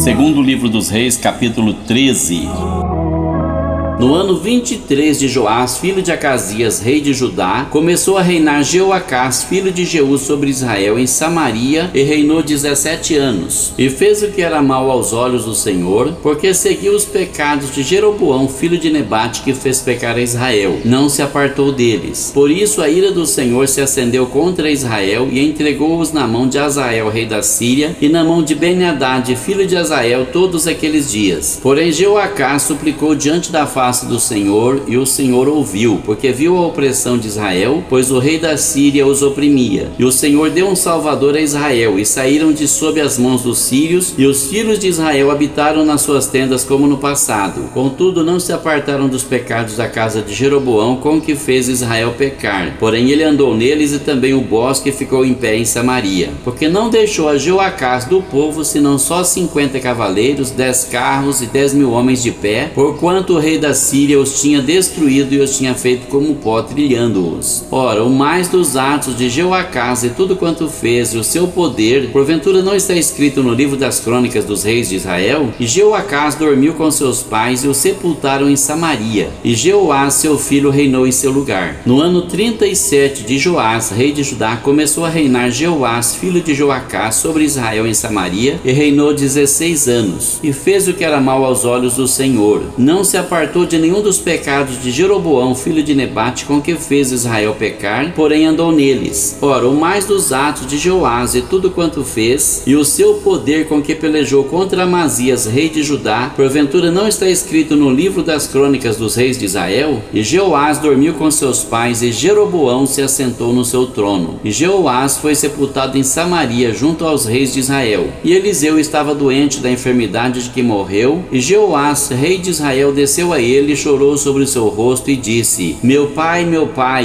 Segundo livro dos Reis, capítulo 13. No ano 23 de Joás, filho de Acasias, rei de Judá, começou a reinar Jeoacás, filho de Jeú, sobre Israel em Samaria, e reinou 17 anos. E fez o que era mal aos olhos do Senhor, porque seguiu os pecados de Jeroboão, filho de Nebate, que fez pecar a Israel. Não se apartou deles. Por isso a ira do Senhor se acendeu contra Israel e entregou-os na mão de Hazael, rei da Síria, e na mão de Ben-Hadad, filho de Hazael, todos aqueles dias. Porém Jeoacás suplicou diante da face do Senhor, e o Senhor ouviu, porque viu a opressão de Israel, pois o rei da Síria os oprimia. E o Senhor deu um salvador a Israel, e saíram de sob as mãos dos sírios, e os filhos de Israel habitaram nas suas tendas como no passado. Contudo, não se apartaram dos pecados da casa de Jeroboão, com que fez Israel pecar. Porém ele andou neles, e também o bosque ficou em pé em Samaria. Porque não deixou a Jeoacás do povo, senão só 50 cavaleiros, 10 carros e 10.000 homens de pé, porquanto o rei da Síria os tinha destruído e os tinha feito como pó, trilhando-os. Ora, o mais dos atos de Jeoacás e tudo quanto fez, e o seu poder, porventura não está escrito no livro das crônicas dos reis de Israel? E Jeoacás dormiu com seus pais e o sepultaram em Samaria. E Jeoás, seu filho, reinou em seu lugar. No ano 37 de Joás, rei de Judá, começou a reinar Jeoás, filho de Joacás, sobre Israel em Samaria, e reinou 16 anos. E fez o que era mal aos olhos do Senhor. Não se apartou de nenhum dos pecados de Jeroboão, filho de Nebate, com que fez Israel pecar, porém andou neles. Ora, o mais dos atos de Joás e tudo quanto fez, e o seu poder com que pelejou contra Amazias, rei de Judá, porventura não está escrito no livro das crônicas dos reis de Israel? E Jeoás dormiu com seus pais, e Jeroboão se assentou no seu trono. E Jeoás foi sepultado em Samaria, junto aos reis de Israel. E Eliseu estava doente da enfermidade de que morreu, e Jeoás, rei de Israel, desceu a ele, chorou sobre o seu rosto e disse: meu pai,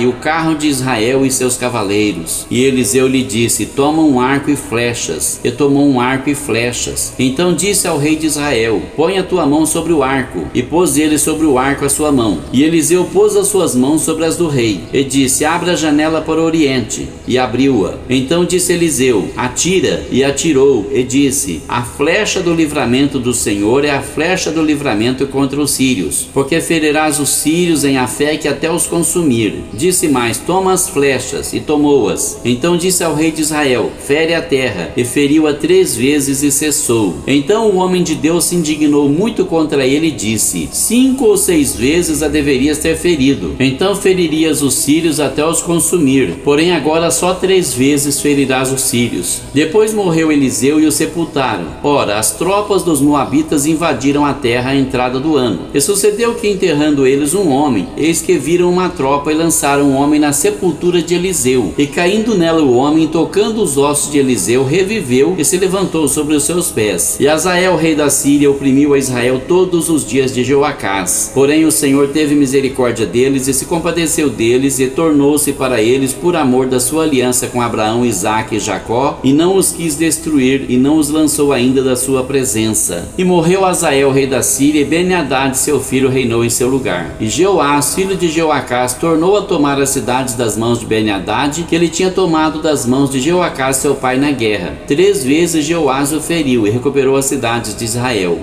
o carro de Israel e seus cavaleiros. E Eliseu lhe disse: toma um arco e flechas. E tomou um arco e flechas. Então disse ao rei de Israel: põe a tua mão sobre o arco. E pôs ele sobre o arco a sua mão. E Eliseu pôs as suas mãos sobre as do rei. E disse: abra a janela para o oriente. E abriu-a. Então disse Eliseu: atira. E atirou. E disse: a flecha do livramento do Senhor é a flecha do livramento contra os sírios, porque ferirás os sírios em Afeque até os consumir. Disse mais: toma as flechas. E tomou-as. Então disse ao rei de Israel: fere a terra. E feriu-a 3 vezes e cessou. Então o homem de Deus se indignou muito contra ele e disse: 5 ou 6 vezes a deverias ter ferido. Então feririas os sírios até os consumir. Porém agora só 3 vezes ferirás os sírios. Depois morreu Eliseu e o sepultaram. Ora, as tropas dos moabitas invadiram a terra à entrada do ano. E sucedeu que, enterrando eles um homem, eis que viram uma tropa e lançaram um homem na sepultura de Eliseu. E caindo nela o homem, tocando os ossos de Eliseu, reviveu e se levantou sobre os seus pés. E Hazael, rei da Síria, oprimiu a Israel todos os dias de Jeoacás. Porém o Senhor teve misericórdia deles e se compadeceu deles, e tornou-se para eles por amor da sua aliança com Abraão, Isaque e Jacó, e não os quis destruir, e não os lançou ainda da sua presença. E morreu Hazael, rei da Síria, e Ben-Hadad, seu filho, reinou em seu lugar. E Jeoás, filho de Jeoacás, tornou a tomar as cidades das mãos de Ben-Hadad, que ele tinha tomado das mãos de Jeoacás, seu pai, na guerra. 3 vezes Jeoás o feriu e recuperou as cidades de Israel.